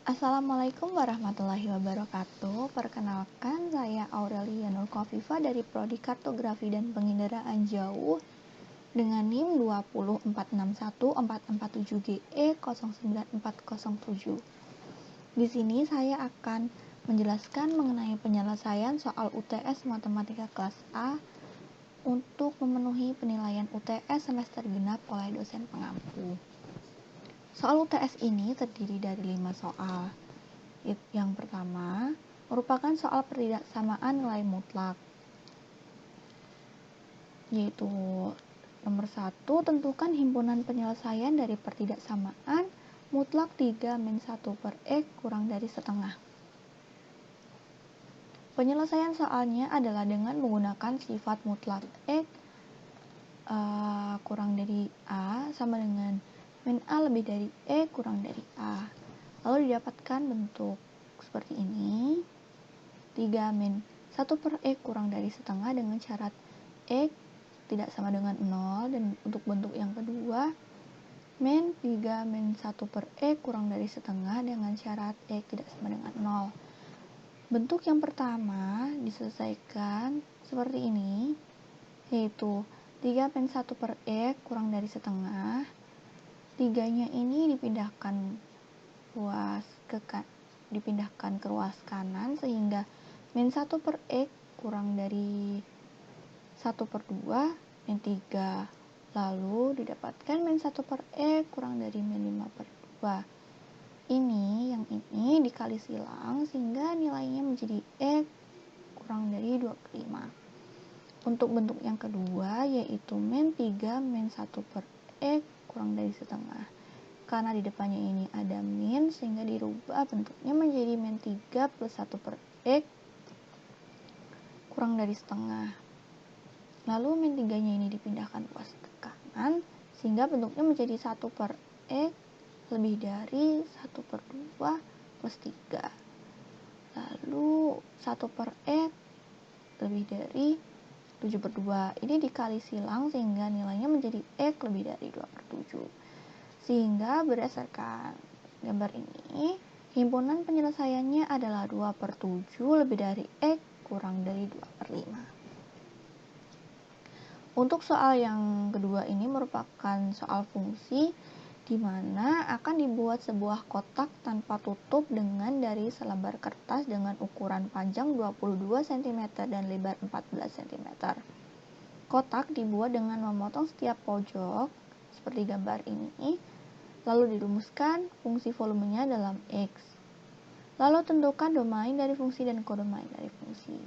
Assalamualaikum warahmatullahi wabarakatuh. Perkenalkan, saya Aurelia Nur Kofifa dari Prodi Kartografi dan Penginderaan Jauh dengan NIM 204614447GE 09407. Di sini saya akan menjelaskan mengenai penyelesaian soal UTS Matematika kelas A untuk memenuhi penilaian UTS semester genap oleh dosen pengampu. Soal UTS ini terdiri dari 5 soal. Yang pertama merupakan soal pertidaksamaan nilai mutlak, yaitu nomor 1, tentukan himpunan penyelesaian dari pertidaksamaan mutlak 3-1/X kurang dari setengah. Penyelesaian soalnya adalah dengan menggunakan sifat mutlak X kurang dari A sama dengan min A lebih dari E kurang dari A. Lalu didapatkan bentuk seperti ini, 3-1/X kurang dari setengah dengan syarat X tidak sama dengan 0, dan untuk bentuk yang kedua, min 3-1/X kurang dari setengah dengan syarat X tidak sama dengan 0. Bentuk yang pertama diselesaikan seperti ini, yaitu 3-1/X kurang dari setengah. 3-nya ini dipindahkan ke ruas kanan sehingga min 1/X kurang dari 1/2 min 3. Lalu didapatkan min 1/X kurang dari min 5/2. Yang ini dikali silang sehingga nilainya menjadi X kurang dari 2/5. Untuk bentuk yang kedua yaitu min 3-1/X kurang dari setengah. Karena di depannya ini ada min sehingga dirubah bentuknya menjadi min 3 plus 1/X kurang dari setengah. Lalu min 3-nya ini dipindahkan ruas ke kanan sehingga bentuknya menjadi 1/X lebih dari 1/2 plus 3. Lalu 1/X lebih dari 7/2. Ini dikali silang sehingga nilainya menjadi X lebih dari 2/7. Sehingga berdasarkan gambar ini, himpunan penyelesaiannya adalah 2/7 lebih dari X kurang dari 2/5. Untuk soal yang kedua ini merupakan soal fungsi di mana akan dibuat sebuah kotak tanpa tutup dengan dari selebar kertas dengan ukuran panjang 22 cm dan lebar 14 cm. Kotak dibuat dengan memotong setiap pojok seperti gambar ini, lalu dirumuskan fungsi volumenya dalam X. Lalu tentukan domain dari fungsi dan kodomain dari fungsi.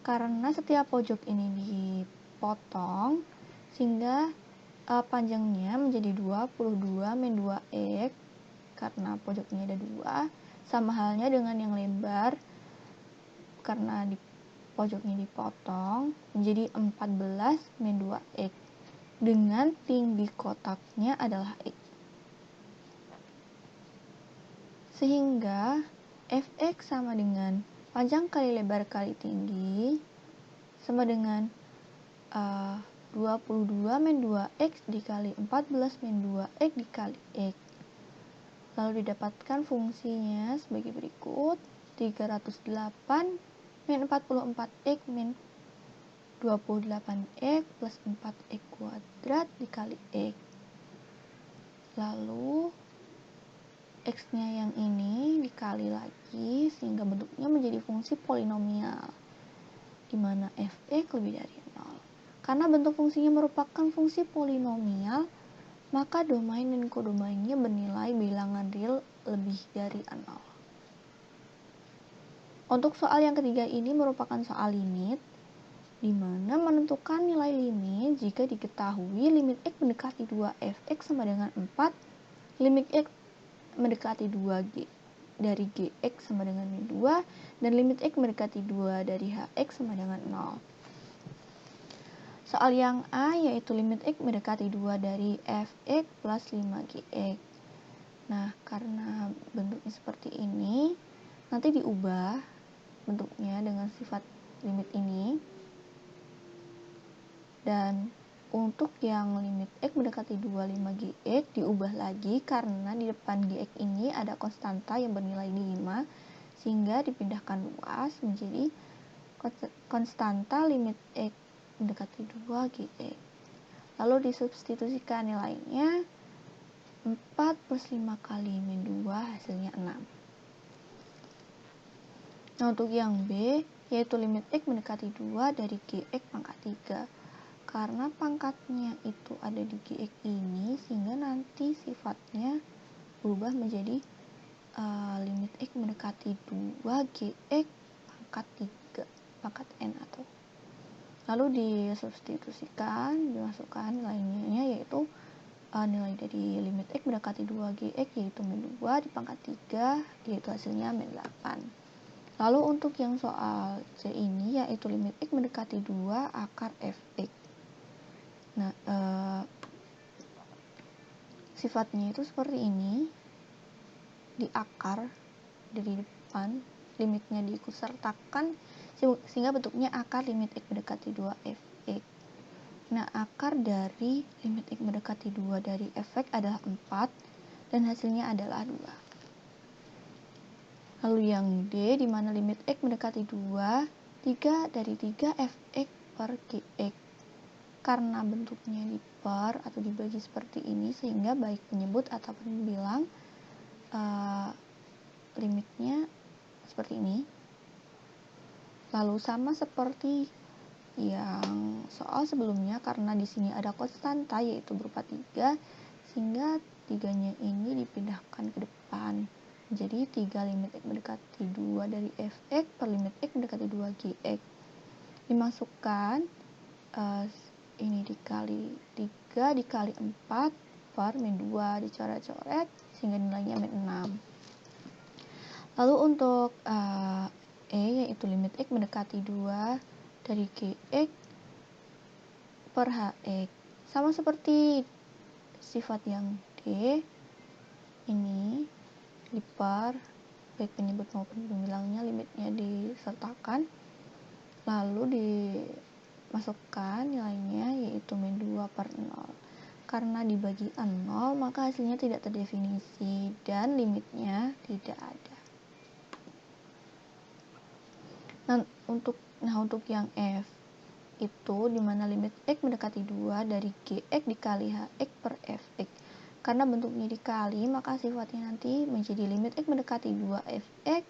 Karena setiap pojok ini dipotong, sehingga panjangnya menjadi 22-2X, karena pojok ini ada 2, sama halnya dengan yang lebar, karena di pojoknya dipotong, menjadi 14-2X, dengan tinggi kotaknya adalah X. Sehingga Fx sama dengan panjang kali lebar kali tinggi sama dengan 22-2x dikali 14-2x dikali x. Lalu didapatkan fungsinya sebagai berikut, 308-44x min 28x plus 4x kuadrat dikali x. Lalu X-nya yang ini dikali lagi sehingga bentuknya menjadi fungsi polinomial di mana Fx lebih dari 0. Karena bentuk fungsinya merupakan fungsi polinomial, maka domain dan kodomainnya bernilai bilangan real lebih dari 0. Untuk soal yang ketiga ini merupakan soal limit, di mana menentukan nilai limit jika diketahui limit X mendekati 2Fx sama dengan 4, limit X mendekati 2G dari Gx sama dengan min 2, dan limit X mendekati 2 dari Hx sama dengan 0. Soal yang A yaitu limit X mendekati 2 dari Fx plus 5Gx. Nah, karena bentuknya seperti ini, nanti diubah bentuknya dengan sifat limit ini, dan untuk yang limit X mendekati 25 Gx diubah lagi karena di depan Gx ini ada konstanta yang bernilai 5, sehingga dipindahkan luas menjadi konstanta limit X mendekati 2 Gx. Lalu disubstitusikan nilainya, 4 plus 5 kali min 2 hasilnya 6. Nah, untuk yang B, yaitu limit X mendekati 2 dari Gx pangkat 3. Karena pangkatnya itu ada di Gx ini, sehingga nanti sifatnya berubah menjadi limit X mendekati 2 Gx pangkat 3, pangkat N atau. Lalu disubstitusikan, dimasukkan nilainya, yaitu nilai dari limit X mendekati 2 Gx yaitu min 2 di pangkat 3, yaitu hasilnya min 8. Lalu untuk yang soal C ini, yaitu limit X mendekati 2 akar Fx. Nah, sifatnya itu seperti ini, di akar dari depan, limitnya diikutsertakan sehingga bentuknya akar limit X mendekati 2 Fx. Nah, akar dari limit X mendekati 2 dari Fx adalah 4 dan hasilnya adalah 2. Lalu yang D, di mana limit X mendekati 2, 3 dari 3 Fx per Gx. Karena bentuknya diper atau dibagi seperti ini, sehingga baik penyebut ataupun bilang limitnya seperti ini. Lalu sama seperti yang soal sebelumnya, karena di sini ada konstanta yaitu berupa 3, sehingga 3-nya ini dipindahkan ke depan. Jadi 3 limit X mendekati 2 dari Fx per limit X mendekati 2 Gx. Dimasukkan ini dikali 3 dikali 4 per min 2, dicoret-coret sehingga nilainya min 6. Lalu untuk E, yaitu limit X mendekati 2 dari Gx per Hx. Sama seperti sifat yang D, ini diper, baik penyebut maupun pembilangnya, limitnya disertakan, lalu dimasukkan nilainya, yaitu min 2 per 0. Karena dibagi 0, maka hasilnya tidak terdefinisi dan limitnya tidak ada. Nah, untuk yang F itu dimana limit X mendekati 2 dari Gx dikali Hx per Fx. Karena bentuknya dikali, maka sifatnya nanti menjadi limit X mendekati 2 Fx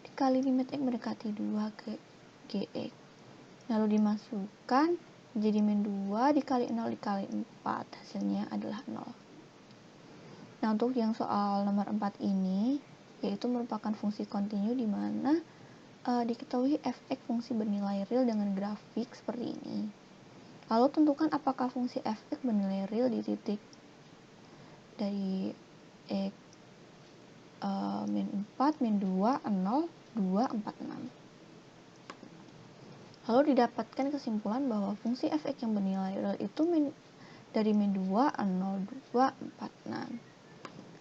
dikali limit X mendekati 2 Gx. Lalu dimasukkan menjadi min 2 dikali 0 dikali 4, hasilnya adalah 0. Nah, untuk yang soal nomor 4 ini, yaitu merupakan fungsi kontinu di mana diketahui Fx fungsi bernilai real dengan grafik seperti ini. Lalu tentukan apakah fungsi Fx bernilai real di titik dari X min 4, min 2, 0, 2, 4, 6. Lalu didapatkan kesimpulan bahwa fungsi Fx yang bernilai real itu dari min 2, 0, 2, 4, 6.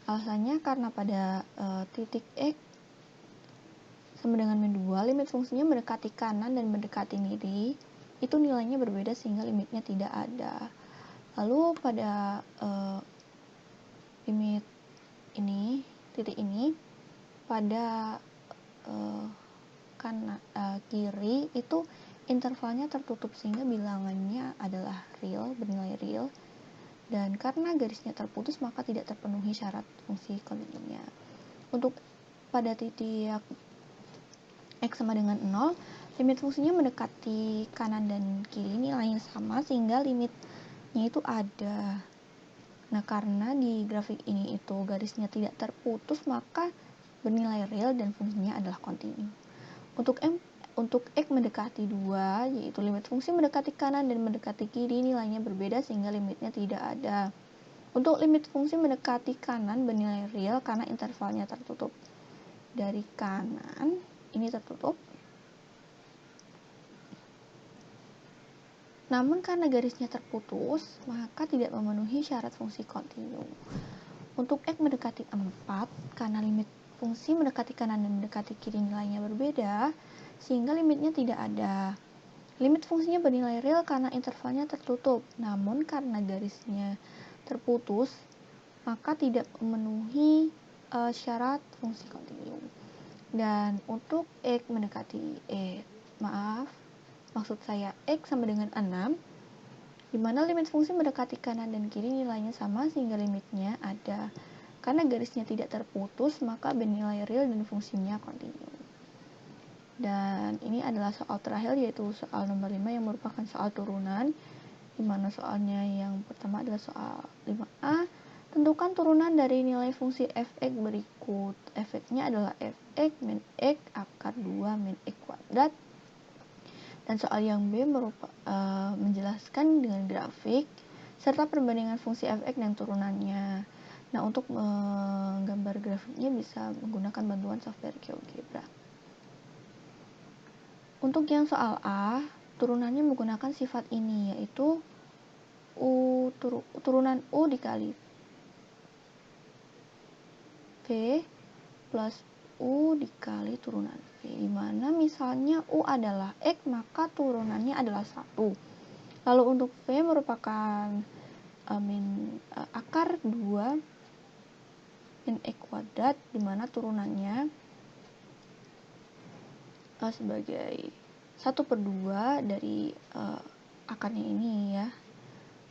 Alasannya karena pada titik X sama dengan min 2, limit fungsinya mendekati kanan dan mendekati kiri, itu nilainya berbeda sehingga limitnya tidak ada. Lalu pada limit ini, titik ini, pada kanan kiri itu intervalnya tertutup sehingga bilangannya adalah real, bernilai real, dan karena garisnya terputus maka tidak terpenuhi syarat fungsi kontinunya. Untuk pada titik X sama dengan 0, limit fungsinya mendekati kanan dan kiri, nilainya sama sehingga limitnya itu ada. Nah, karena di grafik ini itu garisnya tidak terputus, maka bernilai real dan fungsinya adalah kontinu. Untuk X mendekati 2, yaitu limit fungsi mendekati kanan dan mendekati kiri, nilainya berbeda sehingga limitnya tidak ada. Untuk limit fungsi mendekati kanan bernilai real karena intervalnya tertutup. Dari kanan ini tertutup. Namun karena garisnya terputus, maka tidak memenuhi syarat fungsi kontinu. Untuk X mendekati 4, karena limit fungsi mendekati kanan dan mendekati kiri nilainya berbeda, sehingga limitnya tidak ada. Limit fungsinya bernilai real karena intervalnya tertutup, namun karena garisnya terputus, maka tidak memenuhi syarat fungsi kontinu. Dan untuk X mendekati maksud saya X sama dengan 6, di mana limit fungsi mendekati kanan dan kiri nilainya sama sehingga limitnya ada. Karena garisnya tidak terputus, maka bernilai real dan fungsinya kontinu. Dan ini adalah soal terakhir, yaitu soal nomor 5 yang merupakan soal turunan, di mana soalnya yang pertama adalah soal 5A. Tentukan turunan dari nilai fungsi f(x) berikut. F(x)-nya adalah f(x) min x akar 2 min x kuadrat. Dan soal yang B menjelaskan dengan grafik serta perbandingan fungsi f(x) dan turunannya. Nah, untuk menggambar grafiknya bisa menggunakan bantuan software GeoGebra. Untuk yang soal A, turunannya menggunakan sifat ini, yaitu turunan U dikali V plus U dikali turunan V, di mana misalnya U adalah X, maka turunannya adalah 1. Lalu untuk V merupakan akar 2 min X kuadrat, di mana turunannya sebagai 1/2 dari akarnya ini ya.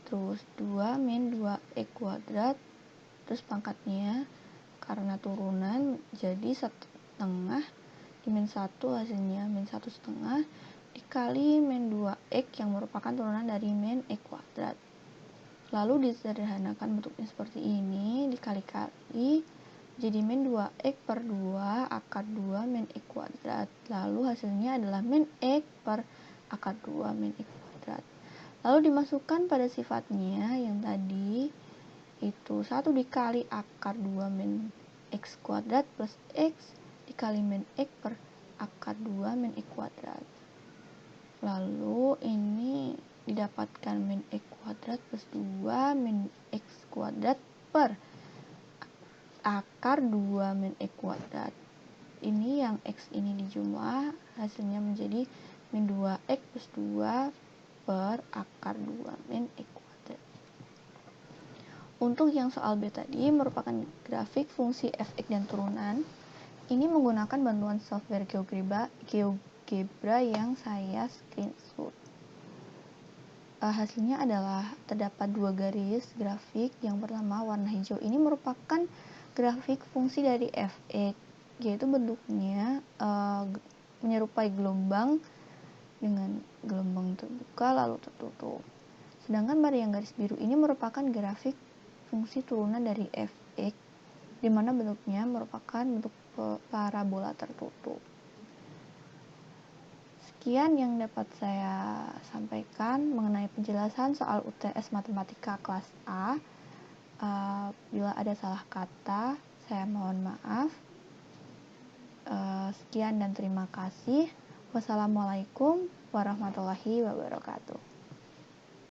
Terus 2 min 2X kuadrat, terus pangkatnya karena turunan jadi 1/2 min 1, hasilnya min 1/2 dikali min 2X yang merupakan turunan dari min X kuadrat. Lalu disederhanakan bentuknya seperti ini, dikali-kali jadi min 2X per 2 akar 2 min X kuadrat. Lalu hasilnya adalah min X per akar 2 min X kuadrat. Lalu dimasukkan pada sifatnya yang tadi, itu 1 dikali akar 2 min X kuadrat plus X dikali min X per akar 2 min X kuadrat. Lalu ini didapatkan min X kuadrat plus 2 min X kuadrat per akar 2 min X kuadrat. Ini yang X ini dijumlah, hasilnya menjadi min 2X plus 2 per akar 2 min X kuadrat. Untuk yang soal B tadi merupakan grafik fungsi f(x) dan turunan. Ini menggunakan bantuan software GeoGebra yang saya screenshot. Hasilnya adalah terdapat 2 garis grafik. Yang pertama warna hijau ini merupakan grafik fungsi dari f(x), yaitu bentuknya menyerupai gelombang dengan gelombang terbuka lalu tertutup. Sedangkan pada yang garis biru ini merupakan grafik fungsi turunan dari f(x), di mana bentuknya merupakan bentuk parabola tertutup. Sekian yang dapat saya sampaikan mengenai penjelasan soal UTS Matematika kelas A. Bila ada salah kata, saya mohon maaf. Sekian dan terima kasih. Wassalamualaikum warahmatullahi wabarakatuh.